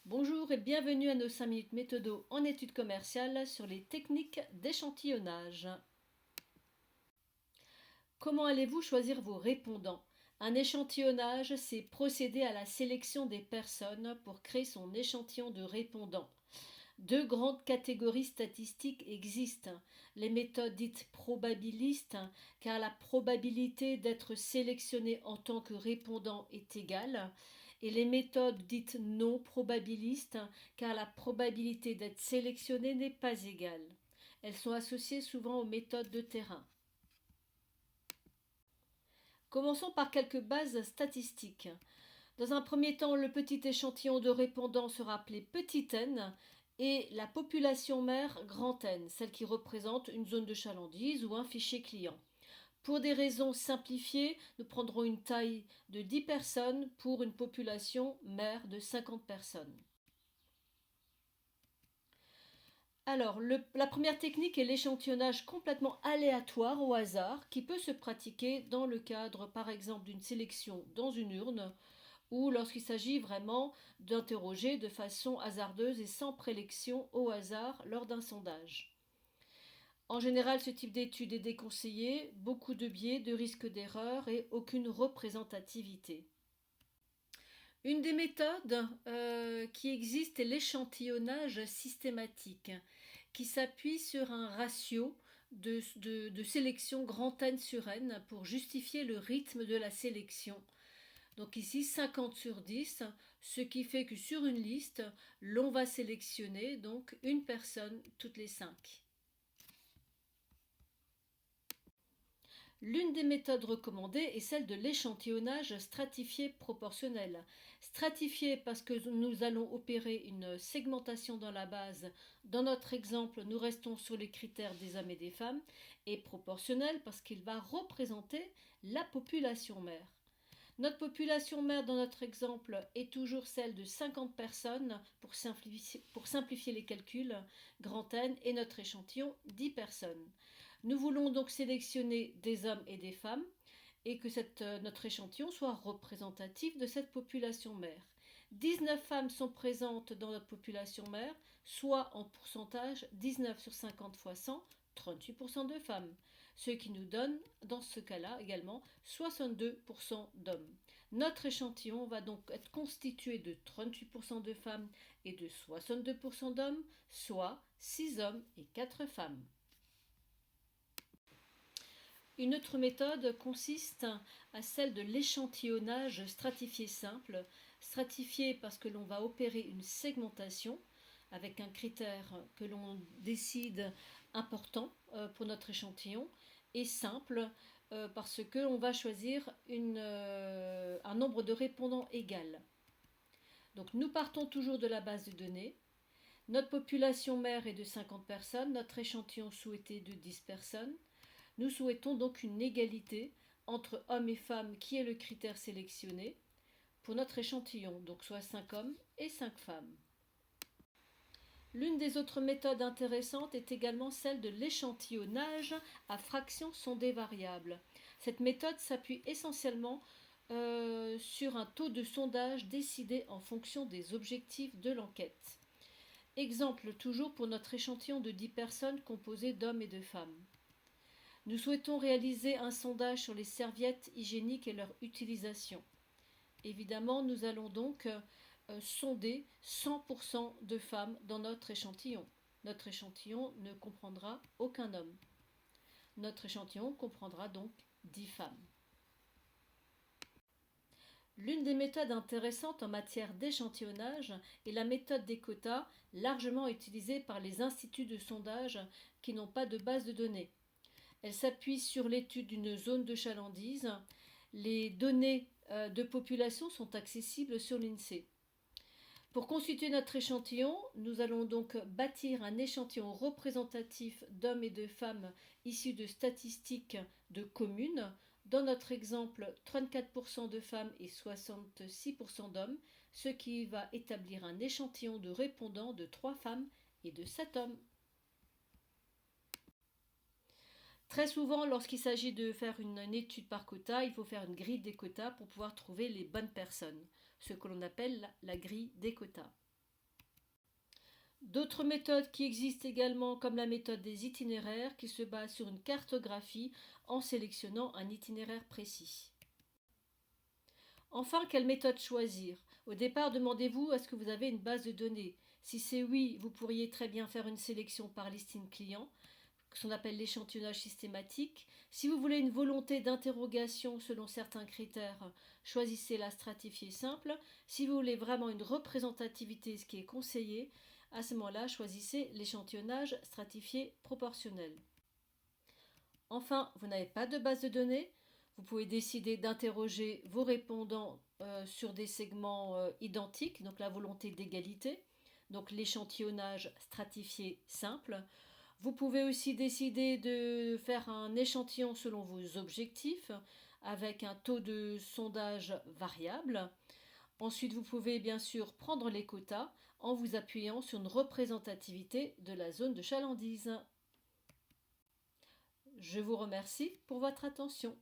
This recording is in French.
Bonjour et bienvenue à nos 5 minutes méthodo en études commerciales sur les techniques d'échantillonnage. Comment allez-vous choisir vos répondants? Un échantillonnage, c'est procéder à la sélection des personnes pour créer son échantillon de répondants. Deux grandes catégories statistiques existent. Les méthodes dites probabilistes, car la probabilité d'être sélectionné en tant que répondant est égale, et les méthodes dites non probabilistes, car la probabilité d'être sélectionné n'est pas égale. Elles sont associées souvent aux méthodes de terrain. Commençons par quelques bases statistiques. Dans un premier temps, le petit échantillon de répondants sera appelé petit n et la population mère grand N, celle qui représente une zone de chalandise ou un fichier client. Pour des raisons simplifiées, nous prendrons une taille de 10 personnes pour une population mère de 50 personnes. Alors, la première technique est l'échantillonnage complètement aléatoire au hasard qui peut se pratiquer dans le cadre par exemple d'une sélection dans une urne ou lorsqu'il s'agit vraiment d'interroger de façon hasardeuse et sans prélection au hasard lors d'un sondage. En général, ce type d'étude est déconseillé, beaucoup de biais, de risques d'erreur et aucune représentativité. Une des méthodes qui existe est l'échantillonnage systématique, qui s'appuie sur un ratio de sélection grand N sur N pour justifier le rythme de la sélection. Donc ici 50 sur 10, ce qui fait que sur une liste, l'on va sélectionner donc une personne toutes les 5. L'une des méthodes recommandées est celle de l'échantillonnage stratifié proportionnel. Stratifié parce que nous allons opérer une segmentation dans la base. Dans notre exemple, nous restons sur les critères des hommes et des femmes. Et proportionnel parce qu'il va représenter la population mère. Notre population mère dans notre exemple est toujours celle de 50 personnes pour simplifier les calculs, grand N, et notre échantillon 10 personnes. Nous voulons donc sélectionner des hommes et des femmes et que notre échantillon soit représentatif de cette population mère. 19 femmes sont présentes dans notre population mère, soit en pourcentage 19 sur 50 fois 100, 38% de femmes, ce qui nous donne dans ce cas-là également 62% d'hommes. Notre échantillon va donc être constitué de 38% de femmes et de 62% d'hommes, soit 6 hommes et 4 femmes. Une autre méthode consiste à celle de l'échantillonnage stratifié simple. Stratifié parce que l'on va opérer une segmentation avec un critère que l'on décide important pour notre échantillon, et simple parce que l'on va choisir un nombre de répondants égal. Donc nous partons toujours de la base de données. Notre population mère est de 50 personnes, notre échantillon souhaité de 10 personnes. Nous souhaitons donc une égalité entre hommes et femmes qui est le critère sélectionné pour notre échantillon, donc soit 5 hommes et 5 femmes. L'une des autres méthodes intéressantes est également celle de l'échantillonnage à fractions sondées variables. Cette méthode s'appuie essentiellement sur un taux de sondage décidé en fonction des objectifs de l'enquête. Exemple toujours pour notre échantillon de 10 personnes composé d'hommes et de femmes. Nous souhaitons réaliser un sondage sur les serviettes hygiéniques et leur utilisation. Évidemment, nous allons donc sonder 100% de femmes dans notre échantillon. Notre échantillon ne comprendra aucun homme. Notre échantillon comprendra donc 10 femmes. L'une des méthodes intéressantes en matière d'échantillonnage est la méthode des quotas, largement utilisée par les instituts de sondage qui n'ont pas de base de données. Elle s'appuie sur l'étude d'une zone de chalandise. Les données de population sont accessibles sur l'INSEE. Pour constituer notre échantillon, nous allons donc bâtir un échantillon représentatif d'hommes et de femmes issus de statistiques de communes. Dans notre exemple, 34% de femmes et 66% d'hommes, ce qui va établir un échantillon de répondants de 3 femmes et de 7 hommes. Très souvent, lorsqu'il s'agit de faire une étude par quota, il faut faire une grille des quotas pour pouvoir trouver les bonnes personnes, ce que l'on appelle la grille des quotas. D'autres méthodes qui existent également, comme la méthode des itinéraires, qui se base sur une cartographie en sélectionnant un itinéraire précis. Enfin, quelle méthode choisir? Au départ, demandez-vous est-ce que vous avez une base de données. Si c'est oui, vous pourriez très bien faire une sélection par listing client, ce qu'on appelle l'échantillonnage systématique. Si vous voulez une volonté d'interrogation selon certains critères, choisissez la stratifiée simple. Si vous voulez vraiment une représentativité, ce qui est conseillé, à ce moment-là, choisissez l'échantillonnage stratifié proportionnel. Enfin, vous n'avez pas de base de données. Vous pouvez décider d'interroger vos répondants sur des segments identiques, donc la volonté d'égalité, donc l'échantillonnage stratifié simple. Vous pouvez aussi décider de faire un échantillon selon vos objectifs avec un taux de sondage variable. Ensuite, vous pouvez bien sûr prendre les quotas en vous appuyant sur une représentativité de la zone de chalandise. Je vous remercie pour votre attention.